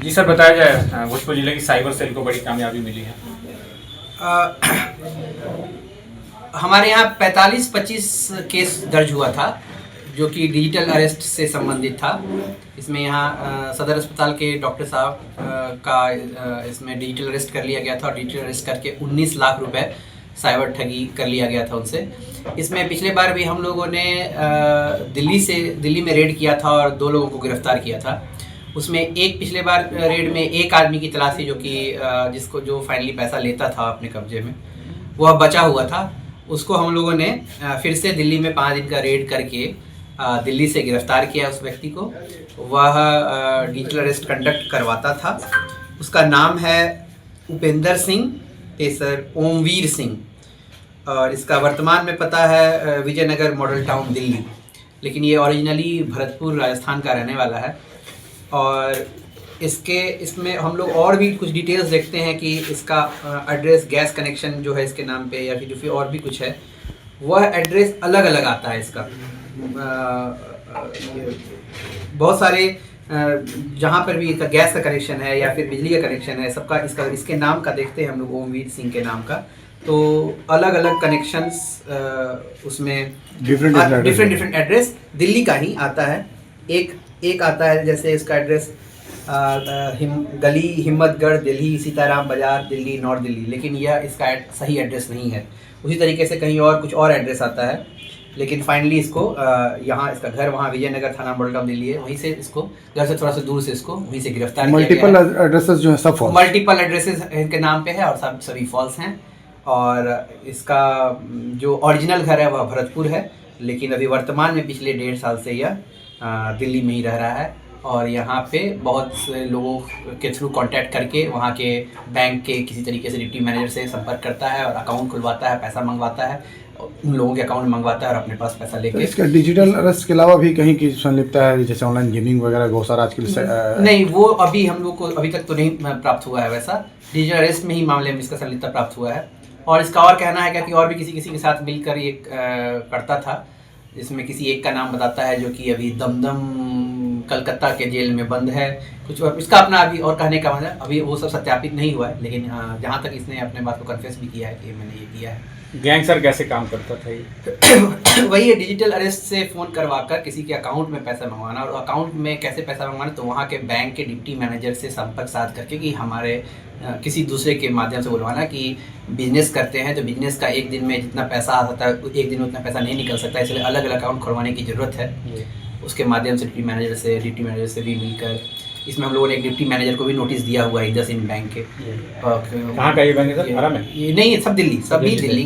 जी sir, बताया जाए भोजपुर जिले की साइबर सेल को बड़ी कामयाबी मिली है। हमारे यहाँ 45-25 केस दर्ज हुआ था जो कि डिजिटल अरेस्ट से संबंधित था। इसमें यहाँ सदर अस्पताल के डॉक्टर साहब का इसमें डिजिटल अरेस्ट कर लिया गया था और डिजिटल अरेस्ट करके 19 लाख रुपए साइबर ठगी कर लिया गया था उनसे। इसमें पिछले बार भी हम लोगों ने दिल्ली में रेड किया था और 2 लोगों को गिरफ्तार किया था। उसमें एक पिछले बार रेड में एक आदमी की तलाश थी जो कि जो फाइनली पैसा लेता था अपने कब्जे में, वह बचा हुआ था। उसको हम लोगों ने फिर से दिल्ली में 5 दिन का रेड करके दिल्ली से गिरफ्तार किया उस व्यक्ति को। वह डिजिटल अरेस्ट कंडक्ट करवाता था। उसका नाम है उपेंद्र सिंह पेसर ओमवीर सिंह और इसका वर्तमान में पता है विजयनगर मॉडल टाउन दिल्ली, लेकिन ये ओरिजिनली भरतपुर राजस्थान का रहने वाला है। और इसमें हम लोग और भी कुछ डिटेल्स देखते हैं कि इसका एड्रेस गैस कनेक्शन जो है इसके नाम पे या फिर और भी कुछ है, वह एड्रेस अलग अलग आता है इसका। बहुत सारे जहाँ पर भी इसका गैस का कनेक्शन है या फिर बिजली का कनेक्शन है, सबका इसके नाम का देखते हैं हम लोग ओमवीर सिंह के नाम का। तो अलग अलग कनेक्शंस उसमें डिफरेंट एड्रेस दिल्ली का ही आता है। एक आता है जैसे इसका एड्रेस गली हिम्मतगढ़ दिल्ली, सीताराम बाजार दिल्ली, नॉर्थ दिल्ली, लेकिन यह इसका सही एड्रेस नहीं है। उसी तरीके से कहीं और कुछ और एड्रेस आता है, लेकिन फाइनली इसको यहाँ इसका घर वहाँ विजयनगर थाना मॉडल टाउन दिल्ली है, वहीं से इसको घर से थोड़ा सा दूर से इसको वहीं से गिरफ्तार किया गया है। मल्टीपल एड्रेसेस जो है सब फॉल्स, मल्टीपल एड्रेसेस इनके नाम पे है और सभी फॉल्स हैं। और इसका जो ओरिजिनल घर है वह भरतपुर है, लेकिन अभी वर्तमान में पिछले 1.5 साल से यह दिल्ली में ही रह रहा है। और यहाँ पे बहुत से लोगों के थ्रू कांटेक्ट करके वहाँ के बैंक के किसी तरीके से डिप्टी मैनेजर से संपर्क करता है और अकाउंट खुलवाता है, पैसा मंगवाता है, उन लोगों के अकाउंट मंगवाता है और अपने पास पैसा लेके। तो इसका डिजिटल अरेस्ट के अलावा भी कहीं की संलिप्तता है, जैसे ऑनलाइन गेमिंग वगैरह बहुत सारा आजकल नहीं, वो अभी हम लोग को अभी तक तो नहीं प्राप्त हुआ है। वैसा डिजिटल अरेस्ट में ही मामले में इसका संलिप्तता प्राप्त हुआ है। और इसका और कहना है कि और भी किसी के साथ मिलकर ये करता था। इसमें किसी एक का नाम बताता है जो कि अभी दमदम कलकत्ता के जेल में बंद है। कुछ इसका अपना अभी और कहने का मतलब अभी वो सब सत्यापित नहीं हुआ है, लेकिन जहाँ तक इसने अपने बात को कन्फेस भी किया है कि मैंने ये किया है। गैंग सर कैसे काम करता था ये? वही है, डिजिटल अरेस्ट से फ़ोन करवाकर किसी के अकाउंट में पैसा मंगवाना। और अकाउंट में कैसे पैसा मंगवाना, तो वहाँ के बैंक के डिप्टी मैनेजर से संपर्क साध करके कि हमारे किसी दूसरे के माध्यम से बुलवाना कि बिजनेस करते हैं तो बिजनेस का एक दिन में जितना पैसा आ सकता है एक दिन में उतना पैसा नहीं निकल सकता, इसलिए अलग अलग अकाउंट खुलवाने की ज़रूरत है। उसके माध्यम से डिप्टी मैनेजर से भी मिलकर इसमें हम लोगों ने एक डिप्टी मैनेजर को भी नोटिस दिया हुआ है 10 बैंक के। कहाँ का ये बैंक है सर? आरा में? ये नहीं, सब दिल्ली, सभी दिल्ली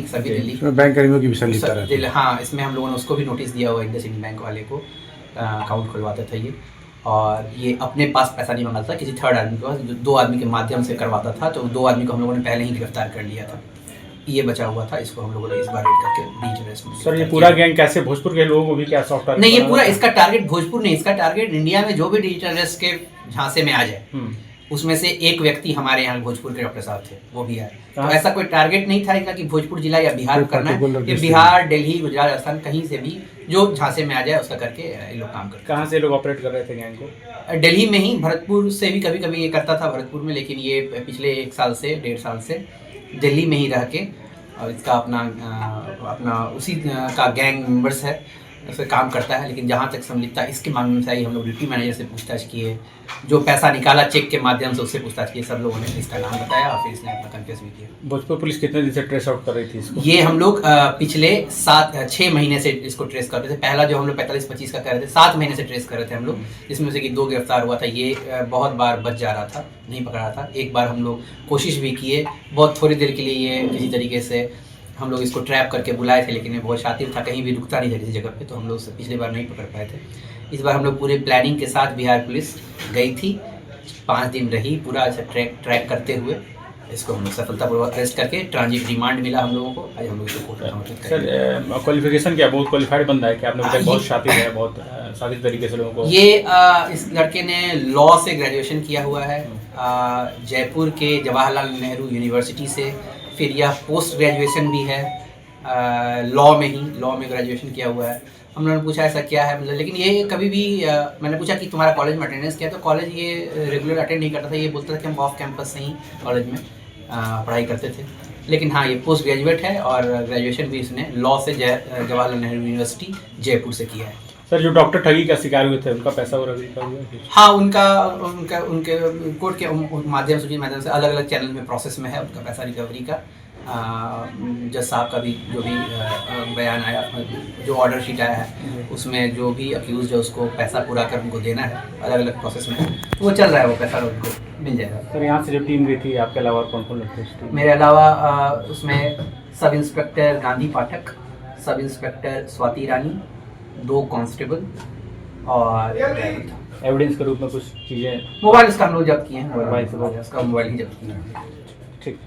बैंक कर्मियों की भी संलिप्तता रहती है। हाँ, इसमें हम लोगों ने उसको भी नोटिस दिया हुआ है 10 बैंक वाले को। अकाउंट खुलवाता था ये, और ये अपने पास पैसा नहीं मंगाता था, किसी थर्ड आदमी के पास 2 आदमी के माध्यम से करवाता था। तो 2 आदमी को हम लोगों ने पहले ही गिरफ्तार कर लिया था। ये बचा हुआ था, इसको हम लोगों ने इस बार रेड करके डिजिटल अरेस्ट में। सर ये पूरा गैंग कैसे भोजपुर के लोगों को भी क्या सॉफ्ट नहीं, ये पूरा इसका टारगेट भोजपुर नहीं, इसका टारगेट इंडिया में जो भी डिजिटल अरेस्ट के झांसे में आ जाए उसमें से एक व्यक्ति हमारे यहाँ भोजपुर के डॉक्टर साहब थे, वो भी आए। तो ऐसा कोई टारगेट नहीं था इनका कि भोजपुर जिला या बिहार करना है। ये बिहार, दिल्ली, गुजरात, राजस्थान कहीं से भी जो झांसे में आ जाए उसका करके ये लोग काम करते। कहाँ से लोग ऑपरेट कर रहे थे गैंग को? दिल्ली में ही, भरतपुर से भी कभी कभी ये करता था भरतपुर में, लेकिन ये पिछले 1 साल से 1.5 साल से दिल्ली में ही रह के और इसका अपना उसी का गैंग मेंबर्स है, उससे काम करता है। लेकिन जहाँ तक संलिप्तता इसके मामले में आई, हम लोग डिप्टी मैनेजर से पूछताछ किए, जो पैसा निकाला चेक के माध्यम से उससे पूछताछ किए, सब लोगों ने इसका नाम बताया और फिर इसने अपना कन्फेस भी किया। भोजपुर पुलिस कितने दिन से ट्रेस आउट कर रही थी इसको? ये हम लोग पिछले 6 महीने से इसको ट्रेस कर रहे थे। पहला जो हम लोग 45-25 का कर रहे थे, 7 महीने से ट्रेस कर रहे थे हम लोग, जिसमें से कि 2 गिरफ्तार हुआ था। ये बहुत बार बच जा रहा था, नहीं पकड़ा था। एक बार हम लोग कोशिश भी किए, बहुत थोड़ी देर के लिए ये किसी तरीके से हम लोग इसको ट्रैप करके बुलाए थे, लेकिन ये बहुत शातिर था, कहीं भी रुकता नहीं था किसी जगह पे, तो हम लोग पिछली बार नहीं पकड़ पाए थे। इस बार हम लोग पूरे प्लानिंग के साथ बिहार पुलिस गई थी, 5 दिन रही, पूरा अच्छा ट्रैक करते हुए इसको हम लोग सफलतापूर्वक अरेस्ट करके ट्रांजिट रिमांड मिला हम लोगों को। आज हम लोग इसको कोर्ट में समर्पित करेंगे। सर क्वालिफिकेशन क्या, बहुत क्वालिफाइड बंदा है क्या? आपने बताया बहुत शातिर है, बहुत शातिर तरीके से लोगों को। ये इस लड़के ने लॉ से ग्रेजुएशन किया हुआ है, जयपुर के जवाहरलाल नेहरू यूनिवर्सिटी से। फिर यह पोस्ट ग्रेजुएशन भी है लॉ में ग्रेजुएशन किया हुआ है। हम लोगों ने पूछा ऐसा क्या है मतलब, लेकिन ये कभी भी मैंने पूछा कि तुम्हारा कॉलेज में अटेंडेंस क्या है, तो कॉलेज ये रेगुलर अटेंड नहीं करता था, ये बोलता था कि हम ऑफ कैंपस से ही कॉलेज में पढ़ाई करते थे। लेकिन हाँ, ये पोस्ट ग्रेजुएट है और ग्रेजुएशन भी इसने लॉ से जवाहरलाल नेहरू यूनिवर्सिटी जयपुर से किया है। सर, जो डॉक्टर ठगी का शिकार हुए थे उनका पैसा वगैरह भी निकाल हुआ है? हाँ, उनके कोर्ट के माध्यम से अलग अलग चैनल में प्रोसेस में है उनका पैसा रिकवरी का। जज साहब का भी जो भी बयान आया, जो ऑर्डर शीट आया है, उसमें जो भी अक्यूज है उसको पैसा पूरा कर उनको देना है, अलग अलग प्रोसेस में तो वो चल रहा है, वो पैसा उनको मिल जाएगा। सर, यहाँ से जो टीम गई थी आपके अलावा कौन कौन लगते हैं? मेरे अलावा उसमें सब इंस्पेक्टर गांधी पाठक, सब इंस्पेक्टर स्वाति रानी, 2 कांस्टेबल और एविडेंस के रूप में कुछ चीज़ें? मोबाइल इसका हम लोग जब्त किए हैं, मोबाइल से मोबाइल ही जब्त किए हैं। ठीक।